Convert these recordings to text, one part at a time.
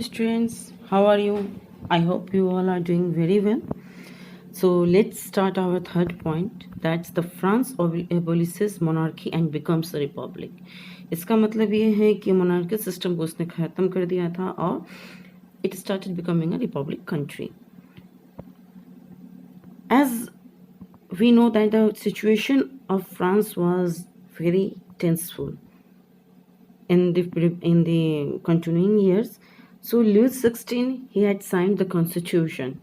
students, how are you? I hope you all are doing very well. So let's start our third point. That's the France abolishes monarchy and becomes a republic. इसका मतलब ये है कि monarchy system को उसने खत्म कर दिया था और it started becoming a republic country. As we know that the situation of France was very tenseful in the continuing years. So Louis XVI he had signed the constitution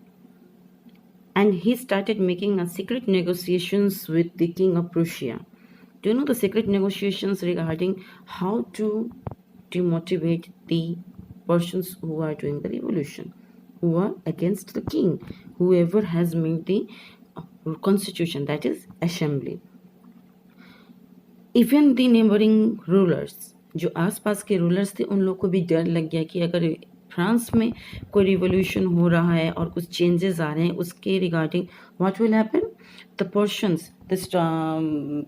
and he started making a secret negotiations with the king of Prussia. Do you know the secret negotiations regarding how to demotivate the persons who are doing the revolution, who are against the king, whoever has made the constitution, that is assembly. Even the neighbouring rulers, जो आसपास के rulers थे, उन लोग को भी डर लग गया कि अगर फ्रांस में कोई रिवोल्यूशन हो रहा है और कुछ चेंजेस आ रहे हैं उसके regarding, what will happen, the persons, the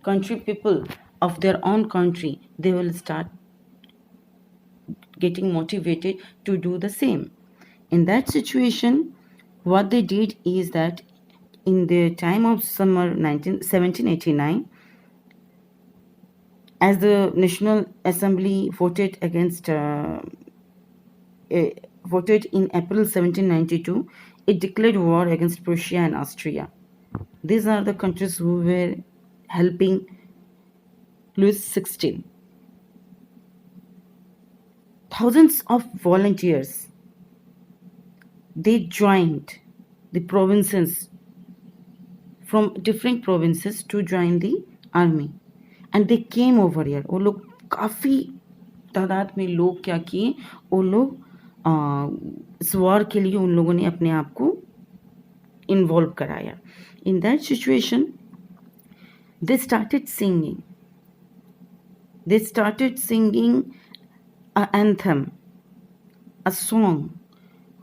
country people of their own country, they will start getting motivated to do the same. In that situation, what they did is that in the time of summer 1789, as the National Assembly voted voted in April 1792, it declared war against Prussia and Austria. These are the countries who were helping Louis XVI. Thousands of volunteers, they joined the provinces from different provinces to join the army. And they came over year. वो लोग काफ़ी तादाद में लोग क्या किए, वो लोग इस वॉर के लिए उन लोगों ने अपने आप को इन्वॉल्व कराया. इन that situation they started singing a anthem, a song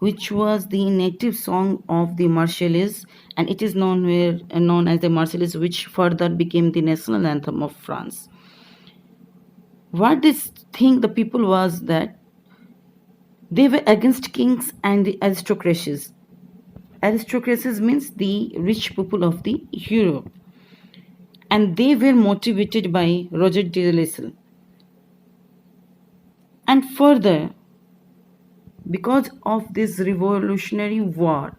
which was the native song of the Marseillaise, and it is known as the Marseillaise, which further became the national anthem of France. What this thing the people was that they were against kings and the aristocracies. Aristocracies means the rich people of the Europe, and they were motivated by Roger de Lisle. And further, because of this revolutionary war,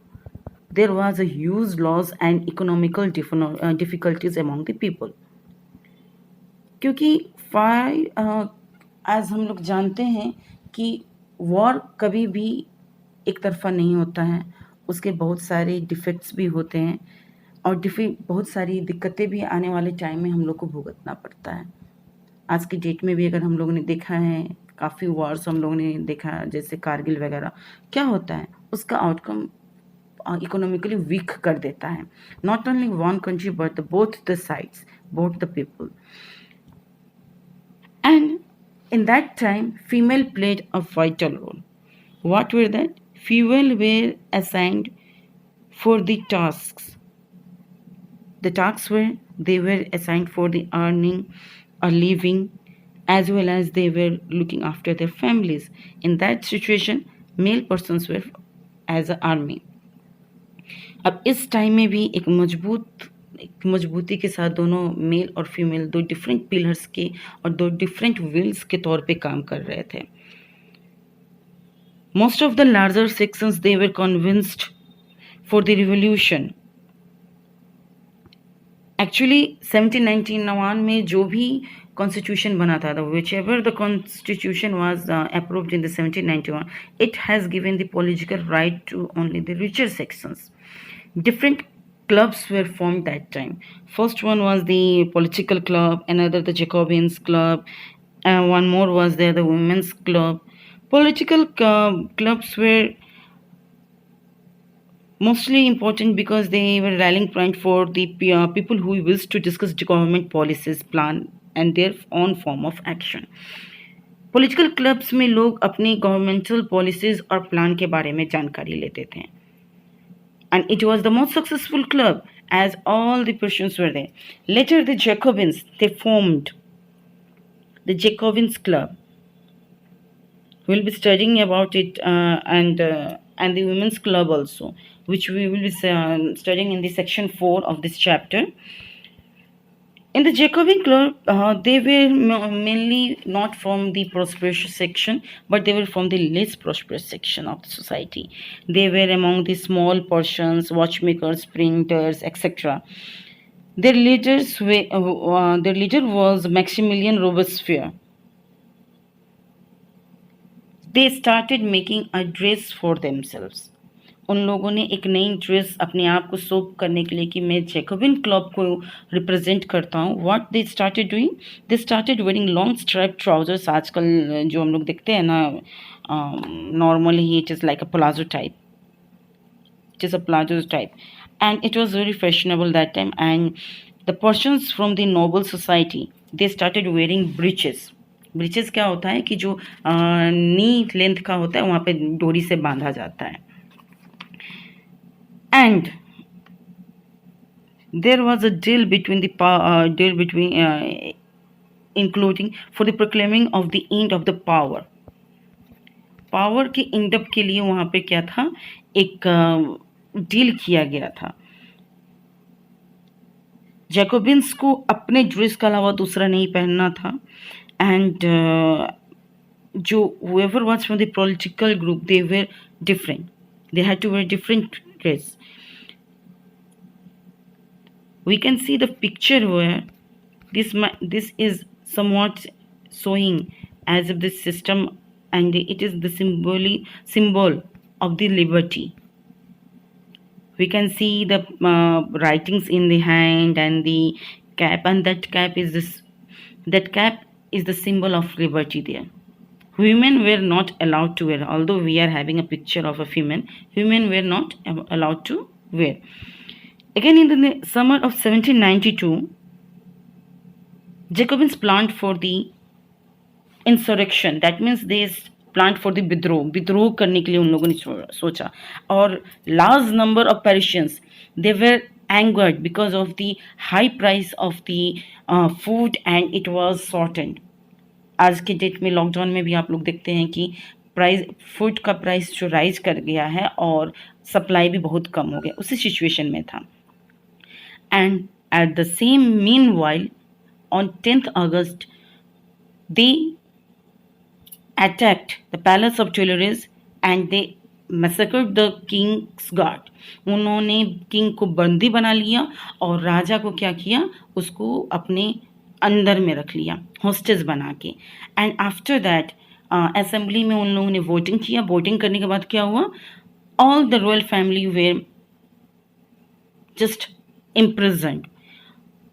there was a huge loss and economical difficulties among the people. क्योंकि आज हम लोग जानते हैं कि war कभी भी एक तरफा नहीं होता है, उसके बहुत सारे डिफेक्ट्स भी होते हैं और बहुत सारी दिक्कतें भी आने वाले टाइम में हम लोग को भुगतना पड़ता है. आज की डेट में भी अगर हम लोगों ने देखा है, काफ़ी वॉर्स हम लोगों ने देखा, जैसे कारगिल वगैरह, क्या होता है उसका आउटकम इकोनॉमिकली वीक कर देता है. Not only one country but both the sides, both the people. And in that time female played a vital role. What were that? Female were assigned for the tasks. The tasks they were assigned for the earning a living, as well as they were looking after their families. In that situation, male persons were as an army. अब इस time में भी एक मजबूती के साथ दोनों mail और फीमेल दो डिफरेंट पिलर्स के और दो डिफरेंट व्हील्स के तौर पे काम कर रहे थे. Most of the larger sections they were convinced for the revolution. Actually 1791 में जो भी कॉन्स्टिट्यूशन बना था, whichever the constitution was approved in the 1791, it has given the political right to only the richer sections. Different clubs were formed that time. First one was the political club, another the Jacobins club, and one more was there the women's club. Political clubs were mostly important because they were rallying point for the people who wish to discuss the government policies, plan and their own form of action. Political clubs में लोग अपनी governmental policies और plan के बारे में जानकारी लेते थे. And it was the most successful club as all the persons were there. Later the Jacobins, they formed the Jacobins club. We'll be studying about it, and the women's club also, which we will be studying in the section 4 of this chapter. In the Jacobin club, they were mainly not from the prosperous section, but they were from the less prosperous section of the society. They were among the small persons, watchmakers, printers, etc. Their leader was Maximilian Robespierre. They started making a dress for themselves. उन लोगों ने एक नई dress अपने आप को show करने के लिए कि मैं जैकोबिन क्लब को रिप्रेजेंट करता हूँ. What they started doing, they started wearing long stripe trousers. आजकल जो हम लोग देखते हैं ना, normally it is like a palazzo type, it is a plateau type, and it was very fashionable that time. And the persons from the noble society, they started wearing breeches. Breaches क्या होता है कि जो नी length का होता है, वहाँ पे डोरी से बांधा जाता है. And there was a deal between including for the proclaiming of the end of the power. Power के एंड अप के लिए वहाँ पे क्या था, एक डील किया गया था. जैकोबिन्स को अपने ड्रेस के अलावा दूसरा नहीं पहनना था. एंड जो whoever was from the political group, they were different. They had to wear different dress. We can see the picture where this is somewhat showing as if this system, and it is the symbol of the liberty. We can see the writings in the hand and the cap, and that cap is the symbol of liberty there. Women were not allowed to wear, although we are having a picture of a female. Women were not allowed to wear. Again, in the summer of 1792, Jacobins planned for the insurrection. That means they planned for the विद्रोह करने के लिए उन लोगों ने सोचा. और large number of Parisians, they were angered because of the high price of the food, and it was shortened. आज के डेट में लॉकडाउन में भी आप लोग देखते हैं कि फूड का प्राइस जो राइज कर गया है और सप्लाई भी बहुत कम हो गया, उसी सिचुएशन में था. And at the same meanwhile on 10th August they attacked the palace of Tuileries and they massacred the king's guard. उन्होंने किंग को बंदी बना लिया और राजा को क्या किया, उसको अपने अंदर में रख लिया हॉस्टेज बना के. एंड आफ्टर दैट असेंबली में उन लोगों ने वोटिंग किया. वोटिंग करने के बाद क्या हुआ, all the royal family where just imprisoned.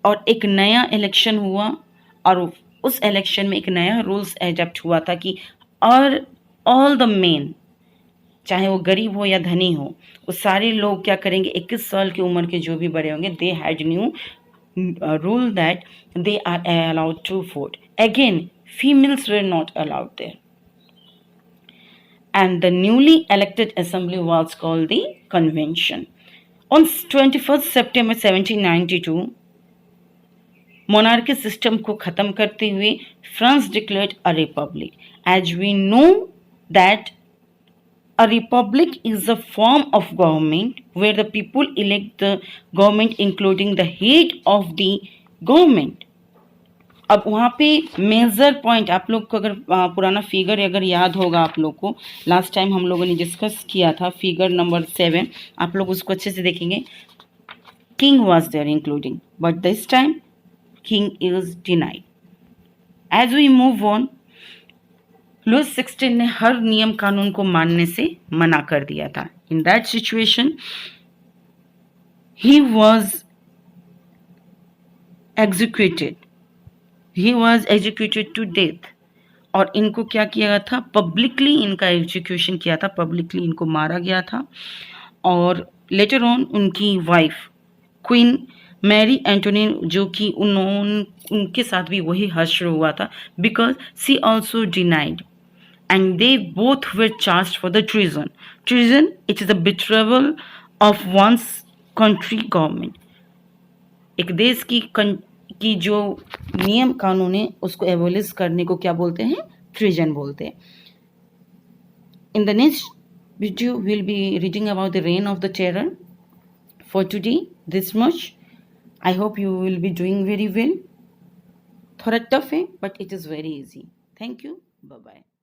और एक नया इलेक्शन हुआ और उस इलेक्शन में एक नया रूल्स एडप्ट हुआ था कि और ऑल द मेन, चाहे वो गरीब हो या धनी हो, वो सारे लोग क्या करेंगे, 21 साल की उम्र के जो भी बड़े होंगे, they had new rule that they are allowed to vote. Again, females were not allowed there. And the newly elected assembly was called the convention. On 21st September 1792, monarchy system को खत्म करते हुए France declared a republic. As we know that a republic is a form of government where the people elect the government including the head of the government. अब वहाँ पे major point आप लोग को अगर पुराना फिगर अगर याद होगा आप लोग को, लास्ट टाइम हम लोगों ने डिस्कस किया था फिगर नंबर 7, आप लोग उसको अच्छे से देखेंगे. King was there including, but this time king is denied. As we move on, Louis 16 ने हर नियम कानून को मानने से मना कर दिया था. In that situation he was executed to death. और इनको क्या किया गया था, पब्लिकली इनका एग्जीक्यूशन किया था, पब्लिकली इनको मारा गया था. और लेटर ऑन उनकी वाइफ क्वीन मैरी एंटोनिन, जो कि उनके साथ भी वही हश्र हुआ था, because she also denied. And they both were charged for the treason. Treason, it is a betrayal of one's country government. एक देश की जो नियम कानून है उसको एबोलिश करने को क्या बोलते हैं, ट्रीजन बोलते हैं. In the next video, we'll be reading about the reign of the terror. For today, this much. I hope you will be doing very well. थोड़ा tough है, but it is very easy. Thank you. Bye bye.